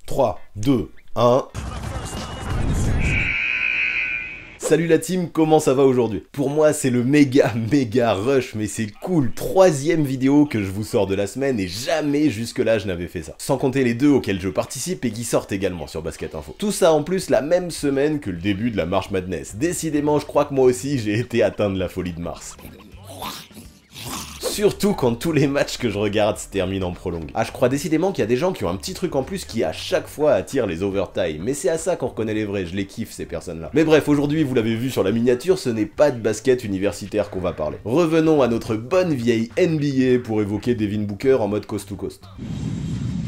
3, 2, 1... Salut la team, comment ça va aujourd'hui? Pour moi c'est le méga rush, mais c'est cool, 3e vidéo que je vous sors de la semaine et jamais jusque là je n'avais fait ça. Sans compter les 2 auxquels je participe et qui sortent également sur Basket Info. Tout ça en plus la même semaine que le début de la March Madness. Décidément je crois que moi aussi j'ai été atteint de la folie de Mars. Surtout quand tous les matchs que je regarde se terminent en prolongue. Ah, je crois décidément qu'il y a des gens qui ont un petit truc en plus qui à chaque fois attire les overtime. Mais c'est à ça qu'on reconnaît les vrais, je les kiffe ces personnes-là. Mais bref, aujourd'hui, vous l'avez vu sur la miniature, ce n'est pas de basket universitaire qu'on va parler. Revenons à notre bonne vieille NBA pour évoquer Devin Booker en mode coast to coast.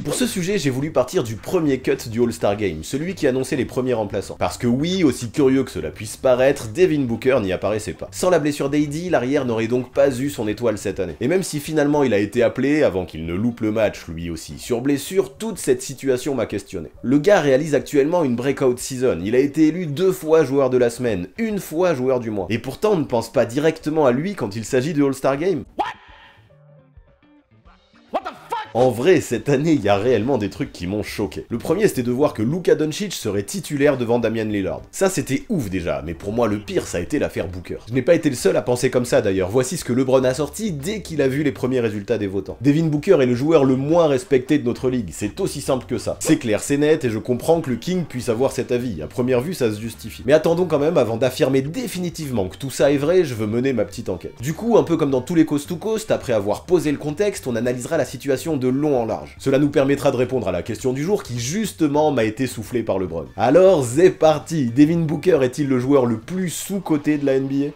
Pour ce sujet, j'ai voulu partir du premier cut du All-Star Game, celui qui annonçait les premiers remplaçants. Parce que oui, aussi curieux que cela puisse paraître, Devin Booker n'y apparaissait pas. Sans la blessure d'AD, l'arrière n'aurait donc pas eu son étoile cette année. Et même si finalement il a été appelé, avant qu'il ne loupe le match lui aussi sur blessure, toute cette situation m'a questionné. Le gars réalise actuellement une breakout season, il a été élu 2 fois joueur de la semaine, 1 fois joueur du mois. Et pourtant on ne pense pas directement à lui quand il s'agit du All-Star Game. En vrai, cette année, il y a réellement des trucs qui m'ont choqué. Le premier, c'était de voir que Luka Doncic serait titulaire devant Damian Lillard. Ça, c'était ouf déjà, mais pour moi, le pire, ça a été l'affaire Booker. Je n'ai pas été le seul à penser comme ça d'ailleurs. Voici ce que LeBron a sorti dès qu'il a vu les premiers résultats des votants. Devin Booker est le joueur le moins respecté de notre ligue. C'est aussi simple que ça. C'est clair, c'est net, et je comprends que le King puisse avoir cet avis. À première vue, ça se justifie. Mais attendons quand même, avant d'affirmer définitivement que tout ça est vrai, je veux mener ma petite enquête. Du coup, un peu comme dans tous les coast to coast, après avoir posé le contexte, on analysera la situation de long en large. Cela nous permettra de répondre à la question du jour qui justement m'a été soufflée par LeBron. Alors c'est parti, Devin Booker est-il le joueur le plus sous-coté de la NBA ?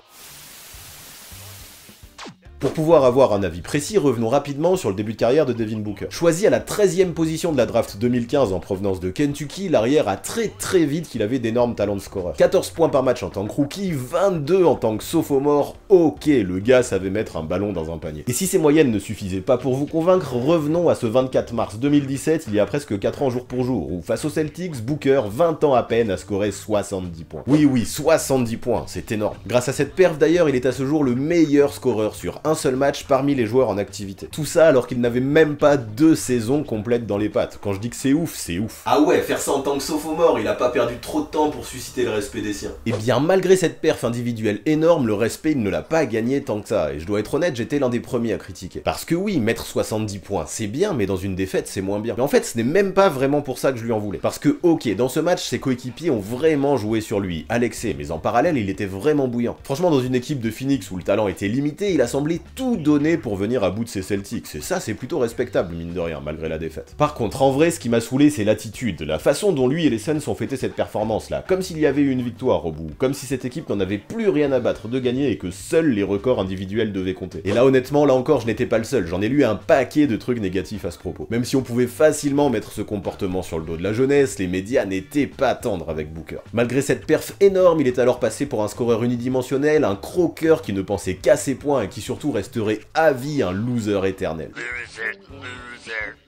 Pour pouvoir avoir un avis précis, revenons rapidement sur le début de carrière de Devin Booker. Choisi à la 13e position de la draft 2015 en provenance de Kentucky, l'arrière a très vite qu'il avait d'énormes talents de scoreur. 14 points par match en tant que rookie, 22 en tant que sophomore, ok, le gars savait mettre un ballon dans un panier. Et si ces moyennes ne suffisaient pas pour vous convaincre, revenons à ce 24 mars 2017, il y a presque 4 ans jour pour jour, où face aux Celtics, Booker, 20 ans à peine, a scoré 70 points. Oui, 70 points, c'est énorme. Grâce à cette perf d'ailleurs, il est à ce jour le meilleur scoreur sur un seul match parmi les joueurs en activité. Tout ça alors qu'il n'avait même pas 2 saisons complètes dans les pattes. Quand je dis que c'est ouf, c'est ouf. Ah ouais, faire ça en tant que sophomore, il a pas perdu trop de temps pour susciter le respect des siens. Et bien malgré cette perf individuelle énorme, le respect il ne l'a pas gagné tant que ça. Et je dois être honnête, j'étais l'un des premiers à critiquer. Parce que oui, mettre 70 points, c'est bien, mais dans une défaite, c'est moins bien. Mais en fait, ce n'est même pas vraiment pour ça que je lui en voulais. Parce que ok, dans ce match, ses coéquipiers ont vraiment joué sur lui, Alexei, mais en parallèle, il était vraiment bouillant. Franchement, dans une équipe de Phoenix où le talent était limité, il a semblé tout donné pour venir à bout de ses Celtics, et ça c'est plutôt respectable mine de rien, malgré la défaite. Par contre, en vrai, ce qui m'a saoulé, c'est l'attitude, la façon dont lui et les Suns ont fêté cette performance là, comme s'il y avait eu une victoire au bout, comme si cette équipe n'en avait plus rien à battre de gagner et que seuls les records individuels devaient compter. Et là honnêtement, là encore, je n'étais pas le seul, j'en ai lu un paquet de trucs négatifs à ce propos. Même si on pouvait facilement mettre ce comportement sur le dos de la jeunesse, les médias n'étaient pas tendres avec Booker. Malgré cette perf énorme, il est alors passé pour un scoreur unidimensionnel, un croqueur qui ne pensait qu'à ses points et qui surtout resterait à vie un loser éternel.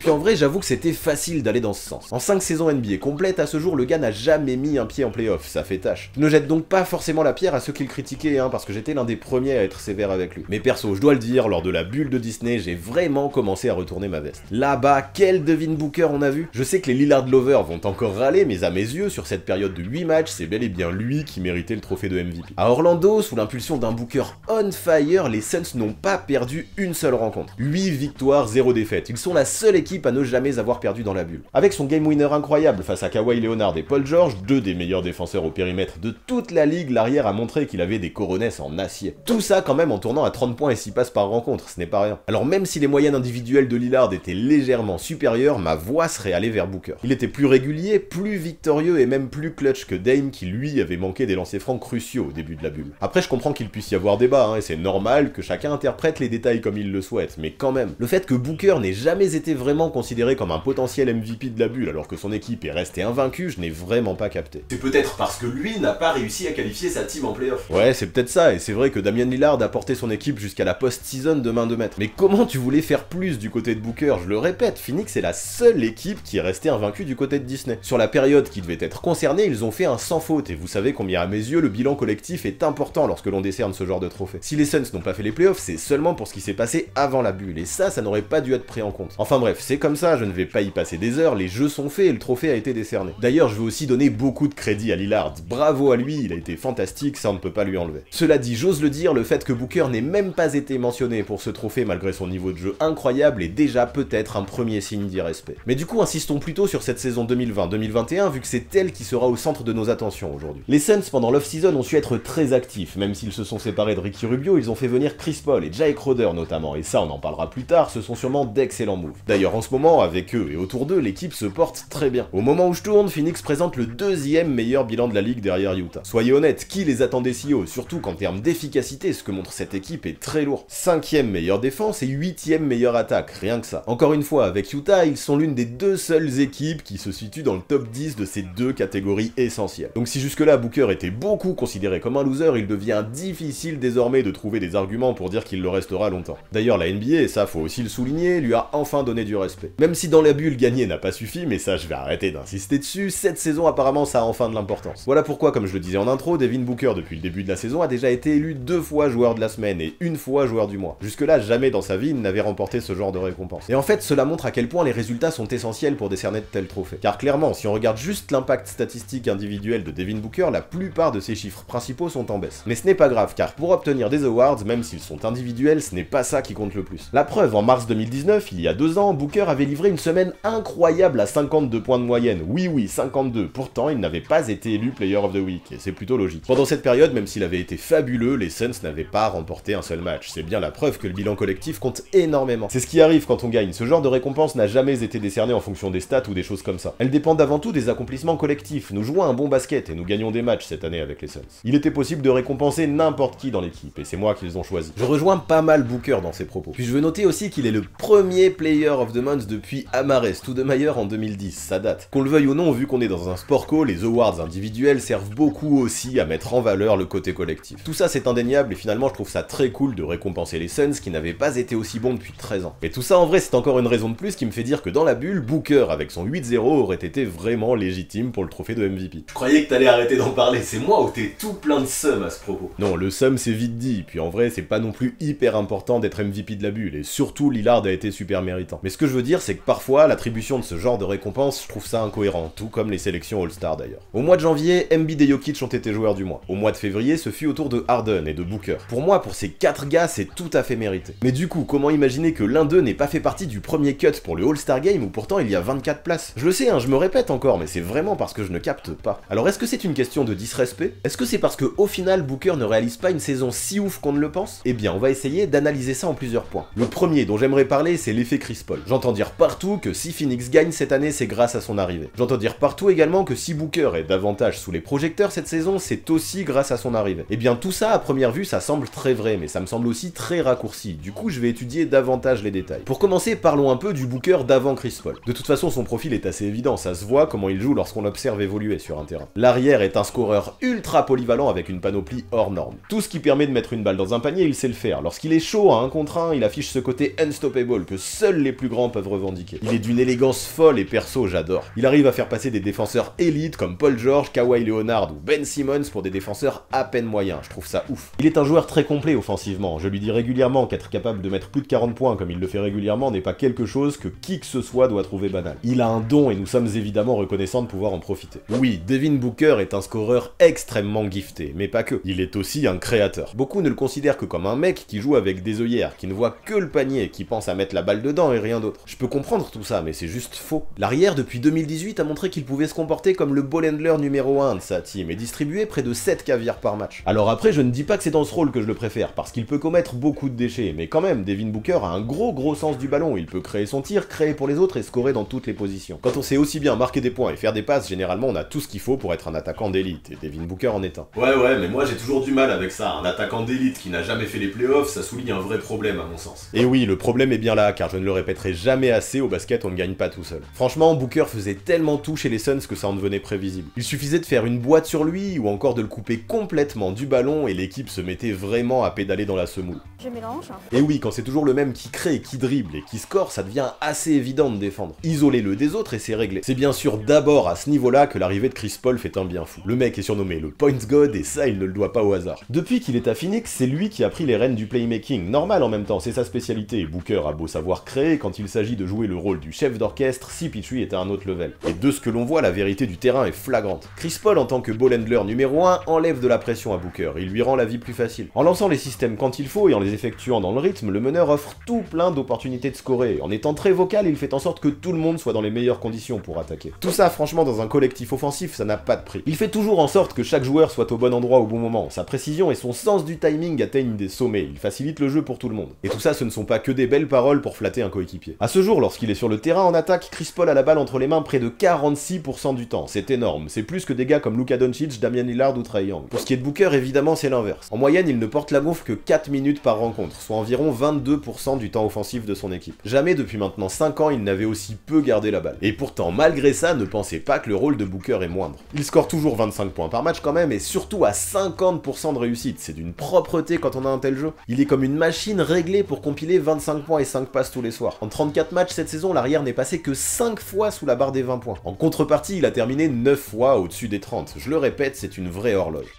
Puis en vrai, j'avoue que c'était facile d'aller dans ce sens. En 5 saisons NBA complètes, à ce jour, le gars n'a jamais mis un pied en playoff, ça fait tâche. Je ne jette donc pas forcément la pierre à ceux qui le critiquaient, parce que j'étais l'un des premiers à être sévère avec lui. Mais perso, je dois le dire, lors de la bulle de Disney, j'ai vraiment commencé à retourner ma veste. Là-bas, quel Devin Booker on a vu? Je sais que les Lillard lovers vont encore râler, mais à mes yeux, sur cette période de 8 matchs, c'est bel et bien lui qui méritait le trophée de MVP. À Orlando, sous l'impulsion d'un Booker on fire, les Suns n'ont pas perdu une seule rencontre. 8 victoires, 0 défaite. Ils sont la seule équipe à ne jamais avoir perdu dans la bulle. Avec son game winner incroyable face à Kawhi Leonard et Paul George, 2 des meilleurs défenseurs au périmètre de toute la ligue, l'arrière a montré qu'il avait des coronesses en acier. Tout ça quand même en tournant à 30 points et 6 passes par rencontre, ce n'est pas rien. Alors même si les moyennes individuelles de Lillard étaient légèrement supérieures, ma voix serait allée vers Booker. Il était plus régulier, plus victorieux et même plus clutch que Dame qui lui avait manqué des lancers francs cruciaux au début de la bulle. Après je comprends qu'il puisse y avoir débat, et c'est normal que chacun interprète les détails comme il le souhaite, mais quand même, le fait que Booker n'ait jamais été vraiment considéré comme un potentiel MVP de la bulle alors que son équipe est restée invaincue, je n'ai vraiment pas capté. C'est peut-être parce que lui n'a pas réussi à qualifier sa team en playoff. Ouais, c'est peut-être ça, et c'est vrai que Damian Lillard a porté son équipe jusqu'à la post-season de main de maître. Mais comment tu voulais faire plus du côté de Booker? Je le répète, Phoenix est la seule équipe qui est restée invaincue du côté de Disney. Sur la période qui devait être concernée, ils ont fait un sans faute, et vous savez combien à mes yeux le bilan collectif est important lorsque l'on décerne ce genre de trophée. Si les Suns n'ont pas fait les playoffs, c'est seulement pour ce qui s'est passé avant la bulle, et ça n'aurait pas dû être pris en compte. Enfin bref, c'est comme ça, je ne vais pas y passer des heures, les jeux sont faits et le trophée a été décerné. D'ailleurs, je veux aussi donner beaucoup de crédit à Lillard, bravo à lui, il a été fantastique, ça on ne peut pas lui enlever. Cela dit, j'ose le dire, le fait que Booker n'ait même pas été mentionné pour ce trophée malgré son niveau de jeu incroyable est déjà peut-être un premier signe d'irrespect. Mais du coup, insistons plutôt sur cette saison 2020-2021 vu que c'est elle qui sera au centre de nos attentions aujourd'hui. Les Suns pendant l'off-season ont su être très actifs, même s'ils se sont séparés de Ricky Rubio, ils ont fait venir Chris Paul et Jay Crowder notamment, et ça on en parlera plus tard, ce sont sûrement d'excellents moves. D'ailleurs en ce moment, avec eux et autour d'eux, l'équipe se porte très bien. Au moment où je tourne, Phoenix présente le deuxième meilleur bilan de la ligue derrière Utah. Soyez honnêtes, qui les attendait si haut, surtout qu'en termes d'efficacité, ce que montre cette équipe est très lourd. 5ème meilleure défense et 8ème meilleure attaque, rien que ça. Encore une fois, avec Utah, ils sont l'une des deux seules équipes qui se situent dans le top 10 de ces deux catégories essentielles. Donc si jusque-là Booker était beaucoup considéré comme un loser, il devient difficile désormais de trouver des arguments pour dire qu'il le restera longtemps. D'ailleurs la NBA, et ça faut aussi le souligner, lui a enfin donné du respect. Même si dans la bulle gagner n'a pas suffi, mais ça je vais arrêter d'insister dessus, cette saison apparemment ça a enfin de l'importance. Voilà pourquoi, comme je le disais en intro, Devin Booker depuis le début de la saison a déjà été élu 2 fois joueur de la semaine et 1 fois joueur du mois. Jusque-là, jamais dans sa vie il n'avait remporté ce genre de récompense. Et en fait, cela montre à quel point les résultats sont essentiels pour décerner de tels trophées. Car clairement, si on regarde juste l'impact statistique individuel de Devin Booker, la plupart de ses chiffres principaux sont en baisse. Mais ce n'est pas grave, car pour obtenir des awards, même s'ils sont individuels, ce n'est pas ça qui compte le plus. La preuve, en mars 2019, il y a 2 ans, Booker avait livré une semaine incroyable à 52 points de moyenne. Oui, 52. Pourtant, il n'avait pas été élu Player of the Week, et c'est plutôt logique. Pendant cette période, même s'il avait été fabuleux, les Suns n'avaient pas remporté un seul match. C'est bien la preuve que le bilan collectif compte énormément. C'est ce qui arrive quand on gagne. Ce genre de récompense n'a jamais été décerné en fonction des stats ou des choses comme ça. Elle dépend avant tout des accomplissements collectifs. Nous jouons un bon basket et nous gagnons des matchs cette année avec les Suns. Il était possible de récompenser n'importe qui dans l'équipe, et c'est moi qu'ils ont choisi. Je rejoins pas mal Booker dans ses propos. Puis je veux noter aussi qu'il est le premier Player of the Month depuis Amar'e Stoudemire en 2010, ça date. Qu'on le veuille ou non, vu qu'on est dans un sport co, les awards individuels servent beaucoup aussi à mettre en valeur le côté collectif. Tout ça c'est indéniable et finalement je trouve ça très cool de récompenser les Suns qui n'avaient pas été aussi bons depuis 13 ans. Et tout ça en vrai c'est encore une raison de plus qui me fait dire que dans la bulle, Booker avec son 8-0 aurait été vraiment légitime pour le trophée de MVP. Je croyais que t'allais arrêter d'en parler, c'est moi ou t'es tout plein de seum à ce propos. Non, le seum c'est vite dit, puis en vrai c'est pas non plus hyper important d'être MVP de la bulle, et surtout Lillard a été super méritant. Mais ce que je veux dire c'est que parfois l'attribution de ce genre de récompense, je trouve ça incohérent, tout comme les sélections All-Star d'ailleurs. Au mois de janvier, Embiid et Jokic ont été joueurs du mois. Au mois de février, ce fut au tour de Harden et de Booker. Pour moi, pour ces 4 gars, c'est tout à fait mérité. Mais du coup, comment imaginer que l'un d'eux n'ait pas fait partie du premier cut pour le All-Star Game où pourtant il y a 24 places? Je le sais, hein, je me répète encore, mais c'est vraiment parce que je ne capte pas. Alors est-ce que c'est une question de disrespect? Est-ce que c'est parce que au final Booker ne réalise pas une saison si ouf qu'on ne le pense? Eh bien, on va essayer d'analyser ça en plusieurs points. Le premier dont j'aimerais parler, c'est l'effet Chris Paul. J'entends dire partout que si Phoenix gagne cette année, c'est grâce à son arrivée. J'entends dire partout également que si Booker est davantage sous les projecteurs cette saison, c'est aussi grâce à son arrivée. Eh bien tout ça, à première vue, ça semble très vrai, mais ça me semble aussi très raccourci. Du coup, je vais étudier davantage les détails. Pour commencer, parlons un peu du Booker d'avant Chris Paul. De toute façon, son profil est assez évident, ça se voit comment il joue lorsqu'on l'observe évoluer sur un terrain. L'arrière est un scoreur ultra polyvalent avec une panoplie hors norme. Tout ce qui permet de mettre une balle dans un panier, il sait le faire. Lorsqu'il est chaud à 1 contre 1, il affiche ce côté unstoppable que seuls les plus grands peuvent revendiquer. Il est d'une élégance folle et perso, j'adore. Il arrive à faire passer des défenseurs élites comme Paul George, Kawhi Leonard ou Ben Simmons pour des défenseurs à peine moyens, je trouve ça ouf. Il est un joueur très complet offensivement, je lui dis régulièrement qu'être capable de mettre plus de 40 points comme il le fait régulièrement n'est pas quelque chose que qui que ce soit doit trouver banal. Il a un don et nous sommes évidemment reconnaissants de pouvoir en profiter. Oui, Devin Booker est un scoreur extrêmement gifté, mais pas que. Il est aussi un créateur. Beaucoup ne le considèrent que comme un mec qui joue avec des œillères, qui ne voit que le panier, qui pense à mettre la balle dedans et rien d'autre. Je peux comprendre tout ça, mais c'est juste faux. L'arrière, depuis 2018, a montré qu'il pouvait se comporter comme le ball handler numéro 1 de sa team et distribuer près de 7 caviars par match. Alors après, je ne dis pas que c'est dans ce rôle que je le préfère, parce qu'il peut commettre beaucoup de déchets, mais quand même, Devin Booker a un gros sens du ballon, il peut créer son tir, créer pour les autres et scorer dans toutes les positions. Quand on sait aussi bien marquer des points et faire des passes, généralement on a tout ce qu'il faut pour être un attaquant d'élite, et Devin Booker en est un. Ouais, mais moi j'ai toujours du mal avec ça, un attaquant d'élite qui n'a jamais fait les playoffs, ça souligne un vrai problème à mon sens. Et oui, le problème est bien là, car je ne le répéterai jamais assez, au basket on ne gagne pas tout seul. Franchement, Booker faisait tellement tout chez les Suns que ça en devenait prévisible. Il suffisait de faire une boîte sur lui, ou encore de le couper complètement du ballon, et l'équipe se mettait vraiment à pédaler dans la semoule. Je mélange. Et oui, quand c'est toujours le même qui crée, qui dribble et qui score, ça devient assez évident de défendre. Isolez-le des autres et c'est réglé. C'est bien sûr d'abord à ce niveau-là que l'arrivée de Chris Paul fait un bien fou. Le mec est surnommé le Points God et ça, il ne le doit pas au hasard. Depuis qu'il est à Phoenix, c'est lui qui a pris les rênes prennent du playmaking, normal en même temps, c'est sa spécialité. Booker a beau savoir créer, quand il s'agit de jouer le rôle du chef d'orchestre, CP3 est à un autre level. Et de ce que l'on voit, la vérité du terrain est flagrante. Chris Paul, en tant que ball handler numéro 1, enlève de la pression à Booker, il lui rend la vie plus facile. En lançant les systèmes quand il faut et en les effectuant dans le rythme, le meneur offre tout plein d'opportunités de scorer. En étant très vocal, il fait en sorte que tout le monde soit dans les meilleures conditions pour attaquer. Tout ça, franchement, dans un collectif offensif, ça n'a pas de prix. Il fait toujours en sorte que chaque joueur soit au bon endroit au bon moment. Sa précision et son sens du timing atteignent des sommets. Il facilite le jeu pour tout le monde. Et tout ça, ce ne sont pas que des belles paroles pour flatter un coéquipier. À ce jour, lorsqu'il est sur le terrain en attaque, Chris Paul a la balle entre les mains près de 46% du temps. C'est énorme. C'est plus que des gars comme Luka Doncic, Damian Lillard ou Trae Young. Pour ce qui est de Booker, évidemment, c'est l'inverse. En moyenne, il ne porte la gonfle que 4 minutes par rencontre, soit environ 22% du temps offensif de son équipe. Jamais depuis maintenant 5 ans, il n'avait aussi peu gardé la balle. Et pourtant, malgré ça, ne pensez pas que le rôle de Booker est moindre. Il score toujours 25 points par match quand même, et surtout à 50% de réussite. C'est d'une propreté quand on a un tel jeu. Il est comme une machine réglée pour compiler 25 points et 5 passes tous les soirs. En 34 matchs cette saison, l'arrière n'est passé que 5 fois sous la barre des 20 points. En contrepartie, il a terminé 9 fois au-dessus des 30. Je le répète, c'est une vraie horloge.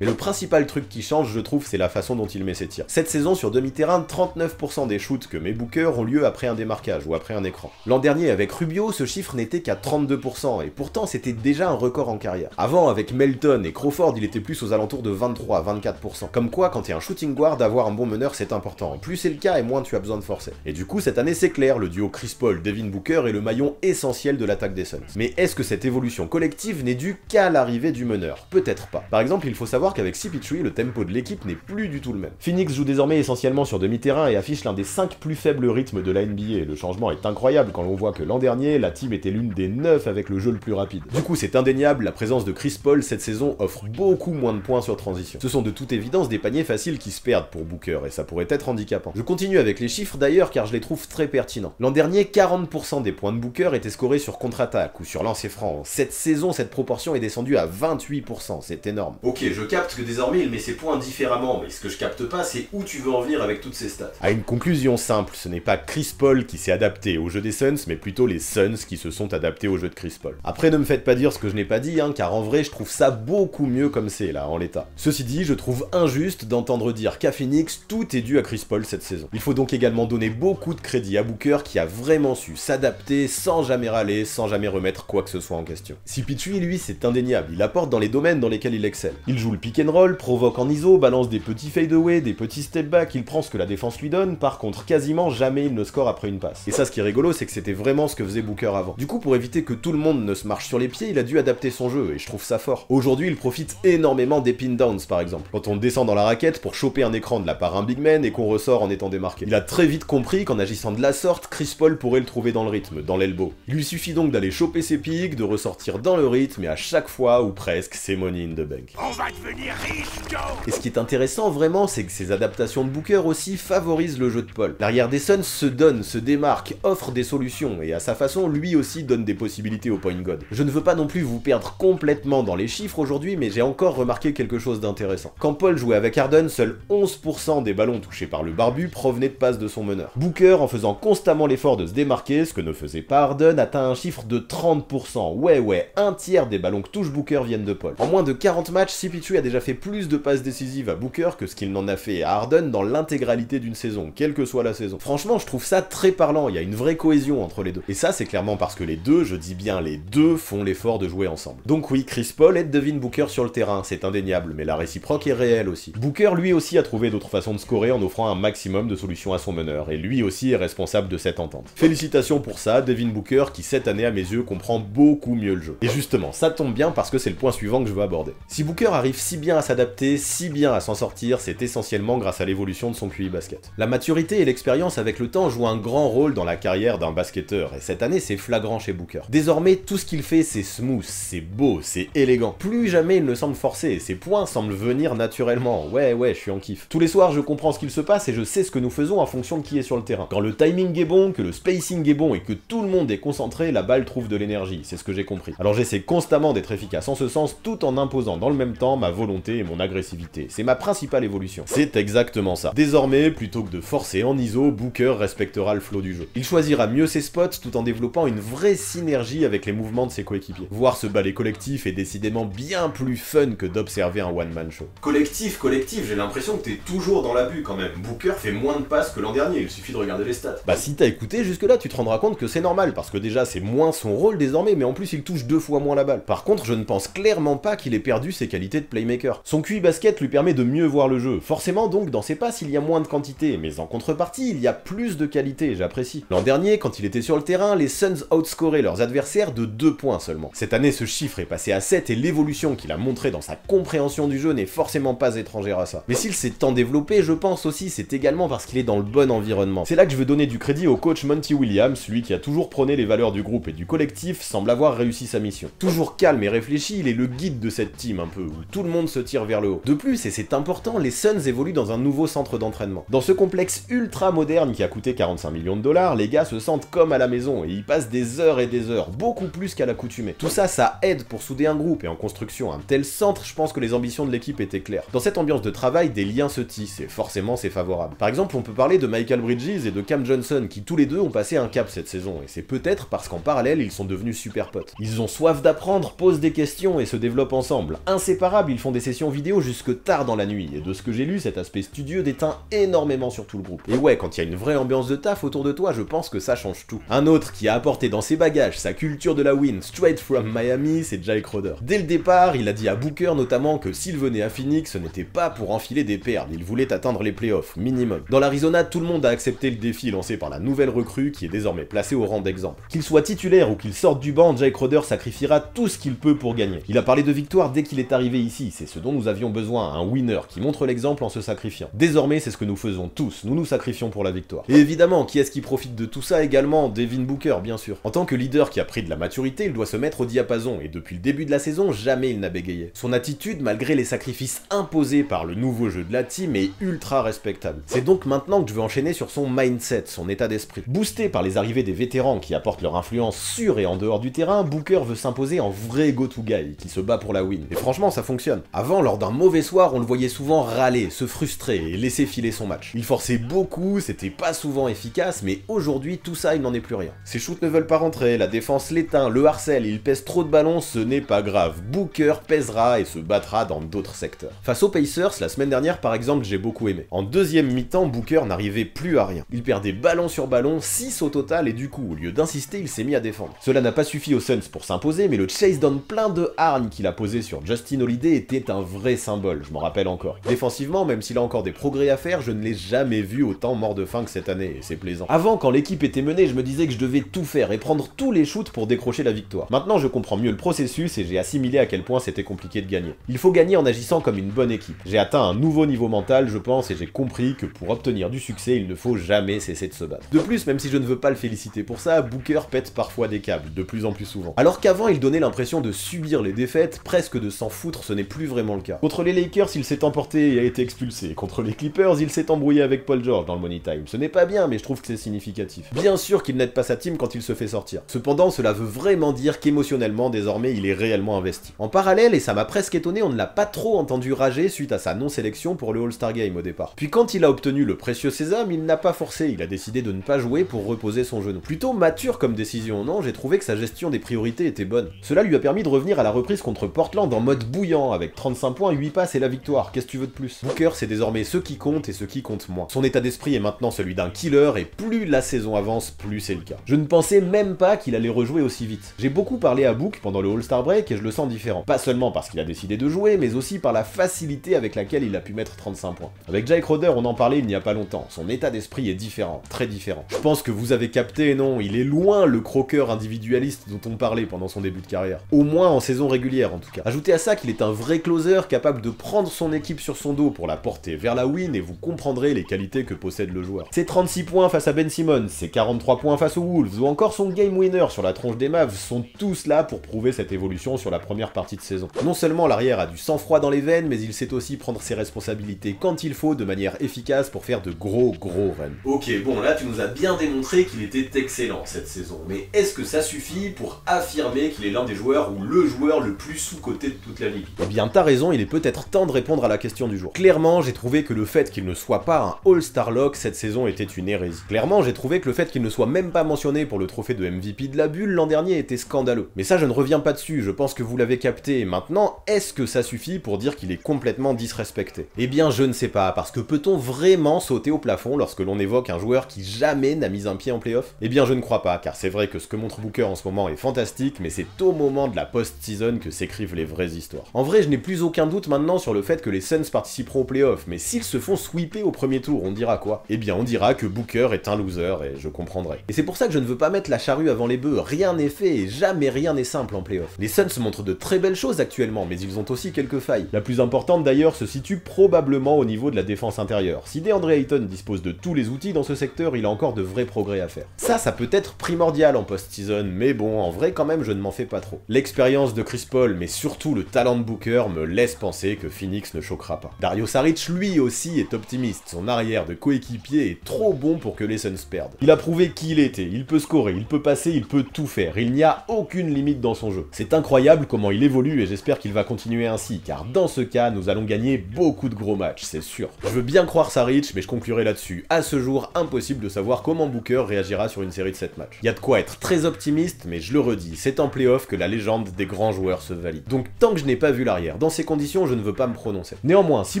Mais le principal truc qui change, je trouve, c'est la façon dont il met ses tirs. Cette saison, sur demi-terrain, 39% des shoots que met Booker ont lieu après un démarquage ou après un écran. L'an dernier, avec Rubio, ce chiffre n'était qu'à 32%, et pourtant c'était déjà un record en carrière. Avant, avec Melton et Crawford, il était plus aux alentours de 23-24%. Comme quoi, quand t'es un shooting guard, avoir un bon meneur, c'est important. Plus c'est le cas, et moins tu as besoin de forcer. Et du coup, cette année, c'est clair, le duo Chris Paul, Devin Booker est le maillon essentiel de l'attaque des Suns. Mais est-ce que cette évolution collective n'est due qu'à l'arrivée du meneur? Peut-être pas. Par exemple, il faut savoir qu'avec CP3, le tempo de l'équipe n'est plus du tout le même. Phoenix joue désormais essentiellement sur demi-terrain et affiche l'un des 5 plus faibles rythmes de la NBA. Le changement est incroyable quand l'on voit que l'an dernier, la team était l'une des 9 avec le jeu le plus rapide. Du coup, c'est indéniable, la présence de Chris Paul cette saison offre beaucoup moins de points sur transition. Ce sont de toute évidence des paniers faciles qui se perdent pour Booker et ça pourrait être handicapant. Je continue avec les chiffres d'ailleurs car je les trouve très pertinents. L'an dernier, 40% des points de Booker étaient scorés sur contre-attaque ou sur lancer franc. Cette saison, cette proportion est descendue à 28%, c'est énorme. Ok, je capte que désormais il met ses points différemment, mais ce que je capte pas, c'est où tu veux en venir avec toutes ces stats. À une conclusion simple, ce n'est pas Chris Paul qui s'est adapté au jeu des Suns, mais plutôt les Suns qui se sont adaptés au jeu de Chris Paul. Après, ne me faites pas dire ce que je n'ai pas dit, car en vrai, je trouve ça beaucoup mieux comme c'est, là, en l'état. Ceci dit, je trouve injuste d'entendre dire qu'à Phoenix, tout est dû à Chris Paul cette saison. Il faut donc également donner beaucoup de crédit à Booker qui a vraiment su s'adapter sans jamais râler, sans jamais remettre quoi que ce soit en question. CP3, lui, c'est indéniable, il apporte dans les domaines dans lesquels il excelle. Il joue le pick and roll, provoque en ISO, balance des petits fade-away, des petits step-back, il prend ce que la défense lui donne, par contre quasiment jamais il ne score après une passe. Et ça, ce qui est rigolo, c'est que c'était vraiment ce que faisait Booker avant. Du coup, pour éviter que tout le monde ne se marche sur les pieds, il a dû adapter son jeu, et je trouve ça fort. Aujourd'hui, il profite énormément des pin-downs, par exemple, quand on descend dans la raquette pour choper un écran de la part d'un big man et qu'on ressort en étant démarqué. Il a très vite compris qu'en agissant de la sorte, Chris Paul pourrait le trouver dans le rythme, dans l'elbow. Il lui suffit donc d'aller choper ses pics, de ressortir dans le rythme, et à chaque fois, ou presque, c'est money in the bank. On va devenir riche, Joe! Et ce qui est intéressant vraiment, c'est que ces adaptations de Booker aussi favorisent le jeu de Paul. L'arrière des Suns se donne, se démarque, offre des solutions, et à sa façon, lui aussi donne des possibilités au point god. Je ne veux pas non plus vous perdre complètement dans les chiffres aujourd'hui, mais j'ai encore remarqué quelque chose d'intéressant. Quand Paul jouait avec Harden, seuls 11% des ballons touchés par le barbu provenaient de passes de son meneur. Booker, en faisant constamment l'effort de se démarquer, ce que ne faisait pas Harden, atteint un chiffre de 30%. Ouais, un tiers des ballons que touche Booker viennent de Paul. En moins de 40 matchs, CP3 a déjà fait plus de passes décisives à Booker que ce qu'il n'en a fait à Harden dans l'intégralité d'une saison, quelle que soit la saison. Franchement, je trouve ça très parlant, il y a une vraie cohésion entre les deux. Et ça, c'est clairement parce que les deux, je dis bien les deux, font l'effort de jouer ensemble. Donc oui, Chris Paul aide Devin Booker sur le terrain, c'est indéniable, mais la réciproque est réelle aussi. Booker, lui aussi, a trouvé d'autres façons de scorer en offrant un maximum de solutions à son meneur, et lui aussi est responsable de cette entente. Félicitations pour ça, Devin Booker, qui cette année, à mes yeux, comprend beaucoup mieux le jeu. Et justement, ça tombe bien parce que c'est le point suivant que je veux aborder. Si Booker arrive si bien à s'adapter, si bien à s'en sortir, c'est essentiellement grâce à l'évolution de son QI basket. La maturité et l'expérience avec le temps jouent un grand rôle dans la carrière d'un basketteur, et cette année c'est flagrant chez Booker. Désormais, tout ce qu'il fait c'est smooth, c'est beau, c'est élégant. Plus jamais il ne semble forcé, et ses points semblent venir naturellement. Ouais, je suis en kiff. Tous les soirs je comprends ce qu'il se passe et je sais ce que nous faisons en fonction de qui est sur le terrain. Quand le timing est bon, que le spacing est bon et que tout le monde est concentré, la balle trouve de l'énergie, c'est ce que j'ai compris. Alors j'essaie constamment d'être efficace en ce sens tout en imposant dans le même temps ma volonté et mon agressivité. C'est ma principale évolution. C'est exactement ça. Désormais, plutôt que de forcer en ISO, Booker respectera le flow du jeu. Il choisira mieux ses spots tout en développant une vraie synergie avec les mouvements de ses coéquipiers. Voir ce ballet collectif est décidément bien plus fun que d'observer un one-man show. Collectif, j'ai l'impression que t'es toujours dans l'abus quand même. Booker fait moins de passes que l'an dernier, il suffit de regarder les stats. Bah si t'as écouté jusque-là, tu te rendras compte que c'est normal, parce que déjà c'est moins son rôle désormais, mais en plus il touche 2 fois moins la balle. Par contre, je ne pense clairement pas qu'il ait perdu ses qualités de playmaker. Son QI basket lui permet de mieux voir le jeu. Forcément donc, dans ses passes, il y a moins de quantité, mais en contrepartie, il y a plus de qualité, j'apprécie. L'an dernier, quand il était sur le terrain, les Suns outscoraient leurs adversaires de 2 points seulement. Cette année, ce chiffre est passé à 7 et l'évolution qu'il a montrée dans sa compréhension du jeu n'est forcément pas étrangère à ça. Mais s'il s'est tant développé, je pense aussi c'est également parce qu'il est dans le bon environnement. C'est là que je veux donner du crédit au coach Monty Williams, celui qui a toujours prôné les valeurs du groupe et du collectif, semble avoir réussi sa mission. Toujours calme et réfléchi, il est le guide de cette team un peu, où tout le monde se tire vers le haut. De plus, et c'est important, les Suns évoluent dans un nouveau centre d'entraînement. Dans ce complexe ultra moderne qui a coûté 45 millions de $, les gars se sentent comme à la maison et ils passent des heures et des heures, beaucoup plus qu'à l'accoutumée. Tout ça, ça aide pour souder un groupe et en construction un tel centre, je pense que les ambitions de l'équipe étaient claires. Dans cette ambiance de travail, des liens se tissent et forcément c'est favorable. Par exemple, on peut parler de Michael Bridges et de Cam Johnson qui tous les deux ont passé un cap cette saison et c'est peut-être parce qu'en parallèle ils sont devenus super potes. Ils ont soif d'apprendre, posent des questions et se développent ensemble. Inséparables, ils font des sessions vidéo jusque tard dans la nuit et de ce que j'ai lu, cet aspect studieux déteint énormément sur tout le groupe. Et ouais, quand il y a une vraie ambiance de taf autour de toi, je pense que ça change tout. Un autre qui a apporté dans ses bagages sa culture de la win straight from Miami, c'est Jay Crowder. Dès le départ, il a dit à Booker notamment que s'il venait à Phoenix, ce n'était pas pour enfiler des perles, il voulait atteindre les playoffs, minimum. Dans l'Arizona, tout le monde a accepté le défi lancé par la nouvelle recrue qui est désormais placée au rang d'exemple. Qu'il soit titulaire ou qu'il sorte du banc, Jay Crowder sacrifiera tout ce qu'il peut pour gagner. Il a parlé de victoire dès qu'il est arrivé ici, c'est ce dont nous avions besoin, un winner qui montre l'exemple en se sacrifiant. Désormais, c'est ce que nous faisons tous, nous nous sacrifions pour la victoire. Et évidemment, qui est-ce qui profite de tout ça également? Devin Booker, bien sûr. En tant que leader qui a pris de la maturité, il doit se mettre au diapason, et depuis le début de la saison, jamais il n'a bégayé. Son attitude, malgré les sacrifices imposés par le nouveau jeu de la team, est ultra respectable. C'est donc maintenant que je veux enchaîner sur son mindset, son état d'esprit. Boosté par les arrivées des vétérans qui apportent leur influence sur et en dehors du terrain, Booker veut s'imposer en vrai go-to-guy, qui se bat pour la win. Et franchement, ça fonctionne. Avant, lors d'un mauvais soir, on le voyait souvent râler, se frustrer et laisser filer son match. Il forçait beaucoup, c'était pas souvent efficace, mais aujourd'hui, tout ça, il n'en est plus rien. Ses shoots ne veulent pas rentrer, la défense l'éteint, le harcèle, il pèse trop de ballons, ce n'est pas grave. Booker pèsera et se battra dans d'autres secteurs. Face aux Pacers, la semaine dernière par exemple, j'ai beaucoup aimé. En deuxième mi-temps, Booker n'arrivait plus à rien. Il perdait ballon sur ballon, 6 au total, et du coup, au lieu d'insister, il s'est mis à défendre. Cela n'a pas suffi aux Suns pour s'imposer, mais le chase down plein de hargne qu'il a posé sur Justin Holiday était un vrai symbole, je m'en rappelle encore. Défensivement, même s'il a encore des progrès à faire, je ne l'ai jamais vu autant mort de faim que cette année, et c'est plaisant. Avant, quand l'équipe était menée, je me disais que je devais tout faire et prendre tous les shoots pour décrocher la victoire. Maintenant, je comprends mieux le processus et j'ai assimilé à quel point c'était compliqué de gagner. Il faut gagner en agissant comme une bonne équipe. J'ai atteint un nouveau niveau mental, je pense, et j'ai compris que pour obtenir du succès, il ne faut jamais cesser de se battre. De plus, même si je ne veux pas le féliciter pour ça, Booker pète parfois des câbles, de plus en plus souvent. Alors qu'avant, il donnait l'impression de subir les défaites, presque de s'en foutre, ce n'est plus vraiment le cas. Contre les Lakers, il s'est emporté et a été expulsé. Contre les Clippers, il s'est embrouillé avec Paul George dans le Money Time. Ce n'est pas bien, mais je trouve que c'est significatif. Bien sûr qu'il n'aide pas sa team quand il se fait sortir. Cependant, cela veut vraiment dire qu'émotionnellement, désormais, il est réellement investi. En parallèle, et ça m'a presque étonné, on ne l'a pas trop entendu rager suite à sa non-sélection pour le All-Star Game au départ. Puis quand il a obtenu le précieux sésame, il n'a pas forcé, il a décidé de ne pas jouer pour reposer son genou. Plutôt mature comme décision, non? J'ai trouvé que sa gestion des priorités était bonne. Cela lui a permis de revenir à la reprise contre Portland en mode bouillant, avec 35 points, 8 passes et la victoire. Qu'est-ce que tu veux de plus? Booker, c'est désormais ceux qui comptent et ceux qui comptent moins. Son état d'esprit est maintenant celui d'un killer, et plus la saison avance, plus c'est le cas. Je ne pensais même pas qu'il allait rejouer aussi vite. J'ai beaucoup parlé à Book pendant le All-Star Break et je le sens différent. Pas seulement parce qu'il a décidé de jouer, mais aussi par la facilité avec laquelle il a pu mettre 35 points. Avec Jay Crowder, on en parlait il n'y a pas longtemps. Son état d'esprit est différent, très différent. Je pense que vous avez capté, non, il est loin le croqueur individualiste dont on parlait pendant son début de carrière. Au moins en saison régulière en tout cas. Ajoutez à ça qu'il est un vrai closer capable de prendre son équipe sur son dos pour la porter vers la win et vous comprendrez les qualités que possède le joueur. Ses 36 points face à Ben Simmons, ses 43 points face aux Wolves ou encore son game winner sur la tronche des Mavs sont tous là pour prouver cette évolution sur la première partie de saison. Non seulement l'arrière a du sang-froid dans les veines, mais il sait aussi prendre ses responsabilités quand il faut de manière efficace pour faire de gros runs. Ok, bon là tu nous as bien démontré qu'il était excellent cette saison, mais est-ce que ça suffit pour affirmer qu'il est l'un des joueurs ou le joueur le plus sous-coté de toute la ligue? Eh bien t'as raison, il est peut-être temps de répondre à la question du jour. Clairement, j'ai trouvé que le fait qu'il ne soit pas un All-Star Lock cette saison était une hérésie. Clairement, j'ai trouvé que le fait qu'il ne soit même pas mentionné pour le trophée de MVP de la bulle l'an dernier était scandaleux. Mais ça, je ne reviens pas dessus, je pense que vous l'avez capté. Maintenant, est-ce que ça suffit pour dire qu'il est complètement disrespecté? Eh bien, je ne sais pas, parce que peut-on vraiment sauter au plafond lorsque l'on évoque un joueur qui jamais n'a mis un pied en playoff? Eh bien, je ne crois pas, car c'est vrai que ce que montre Booker en ce moment est fantastique, mais c'est au moment de la post-season que s'écrivent les vraies histoires. En vrai, je n'ai plus aucun doute maintenant sur le fait que les Suns participeront aux playoffs, mais s'ils se font sweeper au premier tour, on dira quoi? Eh bien, on dira que Booker est un loser, et je comprendrai. Et c'est pour ça que je ne veux pas mettre la charrue avant les bœufs, rien n'est fait et jamais rien n'est simple en playoff. Les Suns montrent de très belles choses actuellement, mais ils ont aussi quelques failles. La plus importante d'ailleurs se situe probablement au niveau de la défense intérieure. Si DeAndre Ayton dispose de tous les outils dans ce secteur, il a encore de vrais progrès à faire. Ça peut être primordial en post-season, mais bon, en vrai quand même je ne m'en fais pas trop. L'expérience de Chris Paul, mais surtout le talent de Booker me laisse penser que Phoenix ne choquera pas. Dario Saric lui aussi est optimiste, son arrière de coéquipier est trop bon pour que les Suns perdent. Il a prouvé qui il était, il peut scorer, il peut passer, il peut tout faire, il n'y a aucune limite dans son jeu. C'est incroyable comment il évolue et j'espère qu'il va continuer ainsi, car dans ce cas, nous allons gagner beaucoup de gros matchs, c'est sûr. Je veux bien croire Saric, mais je conclurai là-dessus. À ce jour, impossible de savoir comment Booker réagira sur une série de 7 matchs. Il y a de quoi être très optimiste, mais je le redis, c'est en playoff que la légende des grands joueurs se valide. Donc tant que je n'ai pas vu l'arrière, dans ces conditions, je ne veux pas me prononcer. Néanmoins, si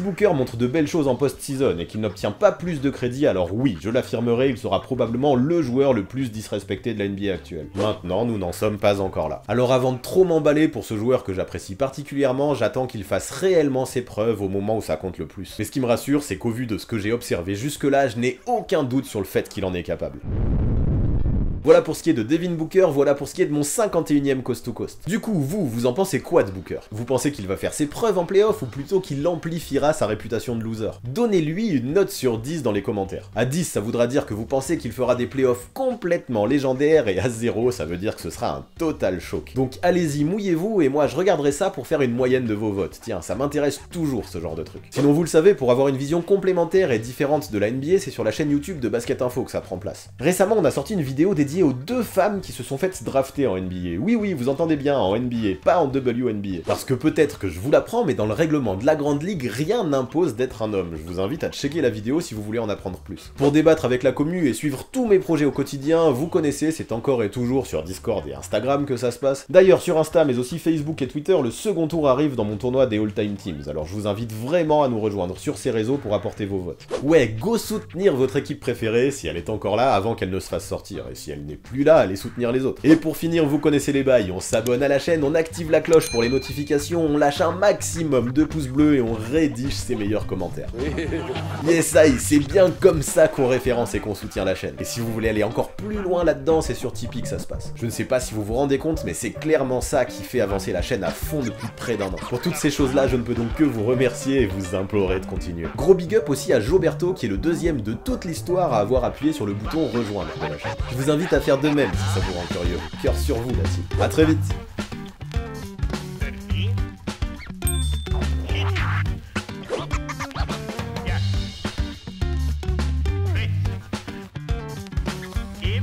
Booker montre de belles choses en post-season et qu'il n'obtient pas plus de crédit, alors oui, je l'affirmerai, il sera probablement le joueur le plus disrespecté de la NBA actuelle. Maintenant, nous n'en sommes pas encore là. Alors avant de trop m'emballer pour ce joueur que j'apprécie particulièrement, j'attends qu'il fasse réellement ses preuves au moment où ça compte le plus. Mais ce qui me rassure, c'est qu'au vu de ce que j'ai observé jusque-là, je n'ai aucun doute sur le fait qu'il en est capable. Voilà pour ce qui est de Devin Booker, voilà pour ce qui est de mon 51ème Coast to Coast. Du coup, vous en pensez quoi de Booker? Vous pensez qu'il va faire ses preuves en playoff ou plutôt qu'il amplifiera sa réputation de loser? Donnez-lui une note sur 10 dans les commentaires. À 10, ça voudra dire que vous pensez qu'il fera des playoffs complètement légendaires et à 0, ça veut dire que ce sera un total choc. Donc allez-y, mouillez-vous et moi je regarderai ça pour faire une moyenne de vos votes. Tiens, ça m'intéresse toujours ce genre de truc. Sinon vous le savez, pour avoir une vision complémentaire et différente de la NBA, c'est sur la chaîne YouTube de Basket Info que ça prend place. Récemment, on a sorti une vidéo dédiée aux 2 femmes qui se sont faites drafter en NBA. Oui, vous entendez bien, en NBA, pas en WNBA. Parce que peut-être que je vous l'apprends, mais dans le règlement de la Grande Ligue, rien n'impose d'être un homme. Je vous invite à checker la vidéo si vous voulez en apprendre plus. Pour débattre avec la commu et suivre tous mes projets au quotidien, vous connaissez, c'est encore et toujours sur Discord et Instagram que ça se passe. D'ailleurs, sur Insta, mais aussi Facebook et Twitter, le second tour arrive dans mon tournoi des All-Time Teams. Alors je vous invite vraiment à nous rejoindre sur ces réseaux pour apporter vos votes. Ouais, go soutenir votre équipe préférée si elle est encore là avant qu'elle ne se fasse sortir. Et si elle n'est plus là, allez soutenir les autres. Et pour finir, vous connaissez les bails, on s'abonne à la chaîne, on active la cloche pour les notifications, on lâche un maximum de pouces bleus et on rédige ses meilleurs commentaires. Yes, aïe, c'est bien comme ça qu'on référence et qu'on soutient la chaîne. Et si vous voulez aller encore plus loin là-dedans, c'est sur Tipeee que ça se passe. Je ne sais pas si vous vous rendez compte, mais c'est clairement ça qui fait avancer la chaîne à fond depuis près d'1 an. Pour toutes ces choses-là, je ne peux donc que vous remercier et vous implorer de continuer. Gros big up aussi à Joberto, qui est le deuxième de toute l'histoire à avoir appuyé sur le bouton rejoindre de la chaîne. Je vous invite à faire de même si ça vous rend curieux. Cœur sur vous là-dessus. A très vite. Keep